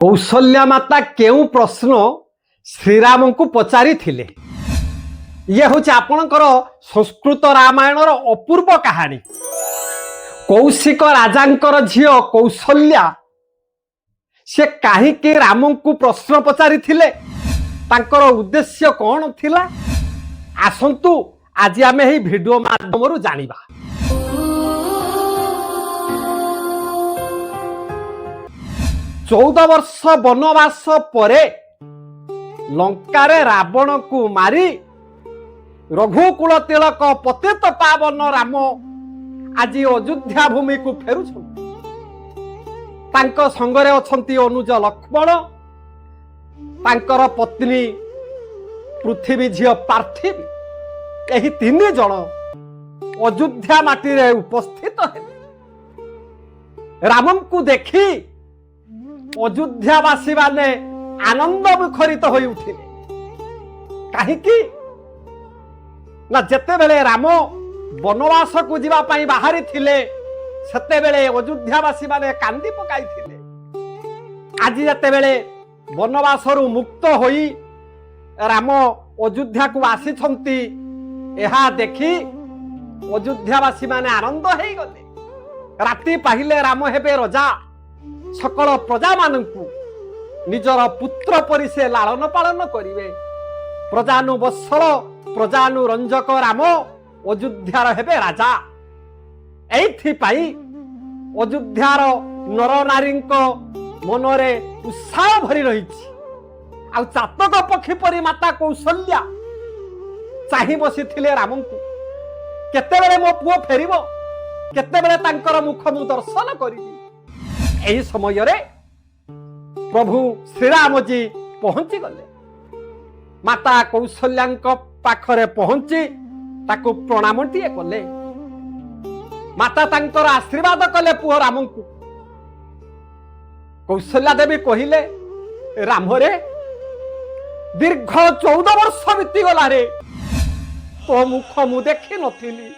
कौशल्या माता केउ प्रश्न श्रीराम को पचारि थिले। ये हूँ आपणकर संस्कृत रामायण अपूर्व कहानी। कौशिक राजांकर झियो कौशल्या से कहीं राम को प्रश्न पचारि थिले, तांकर उद्देश्य कौन थिला आसंतु आज आम यही भिडियो माध्यम जानिबा। चौदह वर्ष वनवास परे लंकारे रावण को मारी रघुकुल तिलक पतित पावन राम आज अयोध्या भूमि को फेरु संगरे अछंती अनुज लक्ष्मण, तांकर पत्नी पृथ्वी झियो पार्थिवी, यही तीन जन अयोध्या माटी रे उपस्थित हेले। रामन को देखी अयोध्यावासी माने आनंद मुखरित हो उठिले। कहीं ना जेते बेले राम वनवास को जीवा पाई बाहरी थिले सेते बेले अयोध्यावासी माने कांदी पकाई थिले। आज जेते बेले वनवास रु मुक्त होई राम अयोध्या को आसी छंती, एहा देखी अयोध्यावासी माने आनंद हेई गले। राति पाहिले राम हेबे राजा, सकल प्रजा मानकु निजर पुत्र परि से लालन पालन करिवे। प्रजानुवत्सल प्रजानुरंजक राम अयोध्यार हेबे राजा। एथि पाई अयोध्यार नर नारी मनरे उत्साह भरी रहिछि। आ चातक पक्षी परि माता कौशल्या चाहि बसिथिले रामंकु, केतेबेले मो पुओ फेरिबो, केतेबेले तांकर मुख मु दर्शन करिबी। एही समय रे प्रभु श्रीराम जी पहुंची गले। माता कौशल्या पाखरे पहुंची ताकू प्रणाम टिए कले। माता तांकर आशीर्वाद कले पुओ राम को। कौशल्या देवी कहिले, राम रे दीर्घ 14 वर्ष बीती गला रे, तो मुख मु देखी नथिली,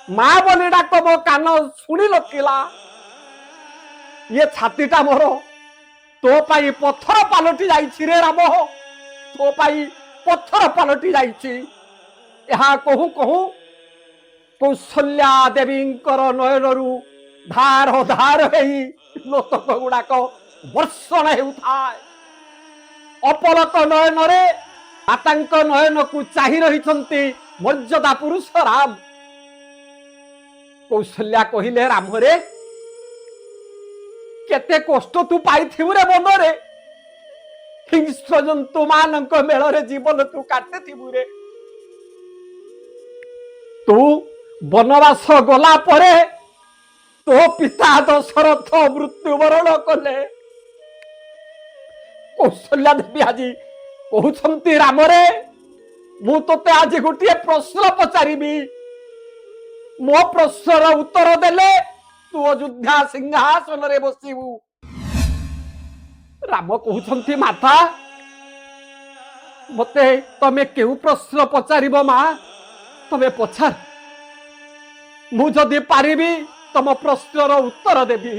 मां बोली डाक मो कान शुणी नथिला। ये छातीटा मोर तो पाई पत्थर पालटी जाइछि रे राम, तो पाई पत्थर पालटी जाइछि। यहा कहू कहू कौशल्या देवींकर नयनरु धार धार हेई लोतक गुड़ाक वर्षण हेउथाय। अपलक नयन रे मातांक नयन को चाहि रहिछंती मर्यादा पुरुष राम। कौशल्या कहिले, राम रे केते कष्ट तू पाई रे मन रे, हिंस्र जंतु मानक मेल रे जीवन तू काटे थिबु रे। तू वनवास गला परे तो पिता दशरथ मृत्युवरण कले। कौशल्या देवी आज कहउछंती, राम रे मु तोते आज गोटे प्रश्न पचारिबी, मो प्रश्नर उत्तर देले तू अयोध्या सिंहासन रे बसिबू। राम कहउछंती, माता मते तमे केउ प्रश्न पचारिबो मा, तमे पचार, मु जदि पारिबी तम प्रश्नर उत्तर देबी।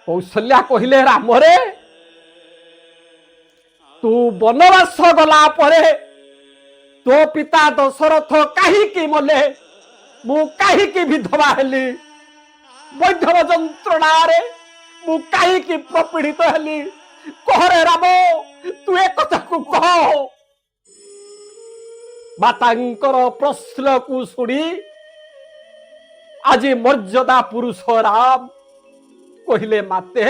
कौशल्या कहिले, राम रे तू वनवास गला परे तो पिता दशरथ काहीकि मले, मु काहीकि विधवा हेली, वैधव जंत्रणा रे मु काहीकि प्रपीड़ित हेली। कह रे राम, तू एक कथा को कह। मातांकर प्रश्न को सुनी आज मर्यादा पुरुष राम कहिले, माते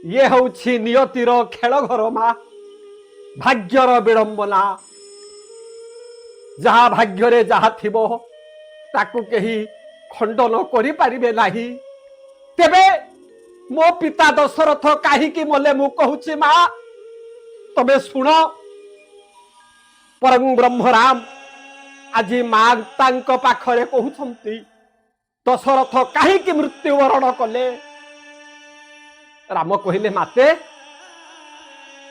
ये हଉଛି नियतिर खेल घर मा, भाग्यर विडंबना। जहा भाग्य रे जहा थिबो ताकू केही खंडन करि पारिबे नाही। तेबे मो पिता दशरथ काहीकि मले मु कहूची मा, तबे सुन। परम ब्रह्म राम आज मातांक पाखरे कहउछंती, दशरथ काहीकि मृत्युवरण कले। राम कहिले, माते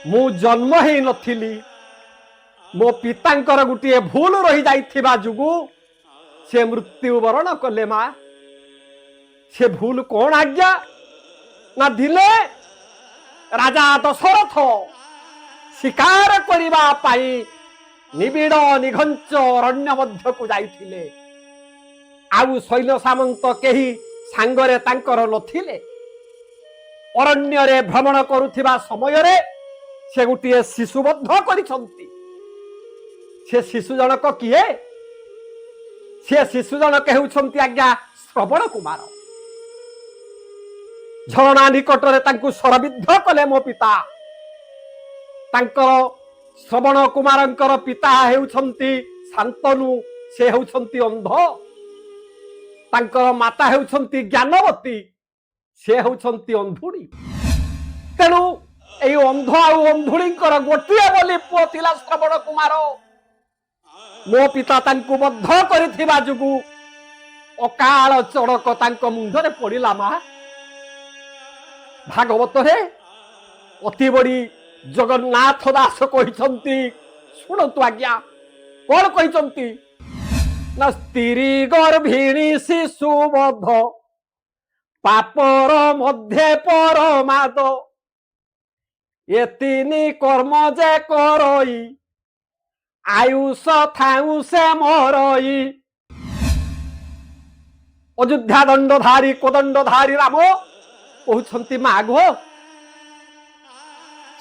मु जन्म ही नथिली, मो पितांकर गुटिए भूल रही जाइथिबा जुगु से मृत्युवरण कले। मा से भूल कौन आज्ञा, ନା ଥିଲେ ରାଜା ଦଶରଥ ଶିକାର କରିବା ପାଇଁ ନିବିଡ଼ ନିଘଞ୍ଚ ଅରଣ୍ୟ ମଧ୍ୟକୁ ଯାଇଥିଲେ। ଆଉ ସୈନ୍ୟ ସାମନ୍ତ କେହି ସାଙ୍ଗରେ ତାଙ୍କର ନଥିଲେ। ଅରଣ୍ୟରେ ଭ୍ରମଣ କରୁଥିବା ସମୟରେ ସେ ଗୋଟିଏ ଶିଶୁ ବଦ୍ଧ କରିଛନ୍ତି। ସେ ଶିଶୁ ଜଣକ କିଏ? ସେ ଶିଶୁ ଜଣକ ହେଉଛନ୍ତି ଆଜ୍ଞା ଶ୍ରବଣ କୁମାର। ଝରଣା ନିକଟରେ ତାଙ୍କୁ ଶରବିଦ୍ଧ କଲେ ମୋ ପିତା। ତାଙ୍କର ଶ୍ରବଣ କୁମାରଙ୍କର ପିତା ହେଉଛନ୍ତି ଶାନ୍ତନୁ, ସେ ହେଉଛନ୍ତି ଅନ୍ଧ। ତାଙ୍କର ମାତା ହେଉଛନ୍ତି ଜ୍ଞାନବତୀ, ସେ ହେଉଛନ୍ତି ଅନ୍ଧୁଣୀ। ତେଣୁ ଏଇ ଅନ୍ଧ ଆଉ ଅନ୍ଧୁଣୀଙ୍କର ଗୋଟିଏ ବୋଲି ପୁଅ ଥିଲା ଶ୍ରବଣ କୁମାର। ମୋ ପିତା ତାଙ୍କୁ ବଦ୍ଧ କରିଥିବା ଯୋଗୁଁ ଅକାଳ ଚଡ଼କ ତାଙ୍କ ମୁଣ୍ଡରେ ପଡ଼ିଲା। ମା ଭାଗବତରେ ଅତି ବଡ଼ି ଜଗନ୍ନାଥ ଦାସ କହିଛନ୍ତି, ଶୁଣନ୍ତୁ ଆଜ୍ଞା କଣ କହିଛନ୍ତି ନା ସ୍ତ୍ରୀ ଗର୍ଭିଣୀ ଶିଶୁ ବଧ ପାପର ମଧ୍ୟେ ପରମାଦ ଏ ତିନି କର୍ମ ଯେ କରଇ ଆୟୁଷ ଥାଉ ସେ ମରଇ। ଅଯୋଧ୍ୟା ଦଣ୍ଡଧାରୀ କୋଦଣ୍ଡଧାରୀ ରାମ କହୁଛନ୍ତି, ମା ଗୋ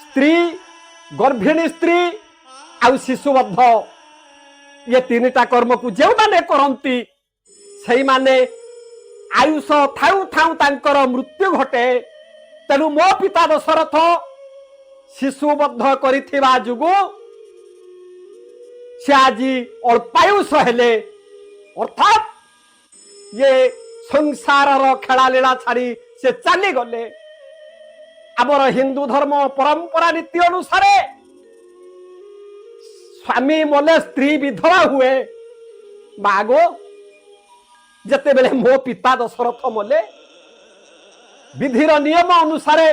ସ୍ତ୍ରୀ ଗର୍ଭିଣୀ ସ୍ତ୍ରୀ ଆଉ ଶିଶୁବଦ୍ଧ ଏ ତିନିଟା କର୍ମକୁ ଯେଉଁମାନେ କରନ୍ତି ସେଇମାନେ ଆୟୁଷ ଥାଉ ଥାଉ ତାଙ୍କର ମୃତ୍ୟୁ ଘଟେ। ତେଣୁ ମୋ ପିତା ଦଶରଥ ଶିଶୁବଦ୍ଧ କରିଥିବା ଯୋଗୁଁ ସେ ଆଜି ଅଳ୍ପାୟୁଷ ହେଲେ, ଅର୍ଥାତ୍ ଇଏ ସଂସାରର ଖେଳାଲୀଳା ଛାଡ଼ି ସେ ଚାଲିଗଲେ। ଆମର ହିନ୍ଦୁ ଧର୍ମ ପରମ୍ପରା ନୀତି ଅନୁସାରେ ସ୍ୱାମୀ ମଲେ ସ୍ତ୍ରୀ ବିଧବା ହୁଏ। ମାଗୋ ଯେତେବେଳେ ମୋ ପିତା ଦଶରଥ ମଲେ ବିଧିର ନିୟମ ଅନୁସାରେ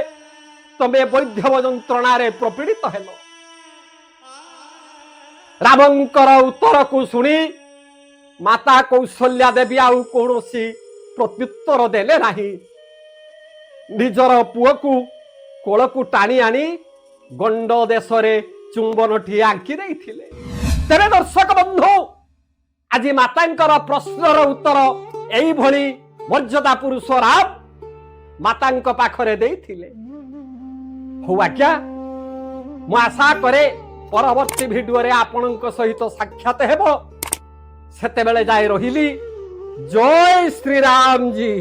ତମେ ବୈଧବ ଯନ୍ତ୍ରଣାରେ ପ୍ରପୀଡ଼ିତ ହେଲ। ରାମଙ୍କର ଉତ୍ତରକୁ ଶୁଣି ମାତା କୌଶଲ୍ୟା ଦେବୀ ଆଉ କୌଣସି ପ୍ରତ୍ୟୁତ୍ତର ଦେଲେ ନାହିଁ। ନିଜର ପୁଅକୁ କୋଳକୁ ଟାଣି ଆଣି ଗଣ୍ଡ ଦେଶରେ ଚୁମ୍ବନଟିଏ ଆଙ୍କି ଦେଇଥିଲେ। ତେବେ ଦର୍ଶକ ବନ୍ଧୁ, ଆଜି ମାତାଙ୍କର ପ୍ରଶ୍ନର ଉତ୍ତର ଏଇଭଳି ମର୍ଯ୍ୟାଦା ପୁରୁଷ ରାମ ମାତାଙ୍କ ପାଖରେ ଦେଇଥିଲେ। ହଉ ଆଜ୍ଞା, ମୁଁ ଆଶା କରେ ପରବର୍ତ୍ତୀ ଭିଡିଓରେ ଆପଣଙ୍କ ସହିତ ସାକ୍ଷାତ ହେବ। ସେତେବେଳେ ଯାଏ ରହିଲି। ଜୟ ଶ୍ରୀରାମ ଜୀ।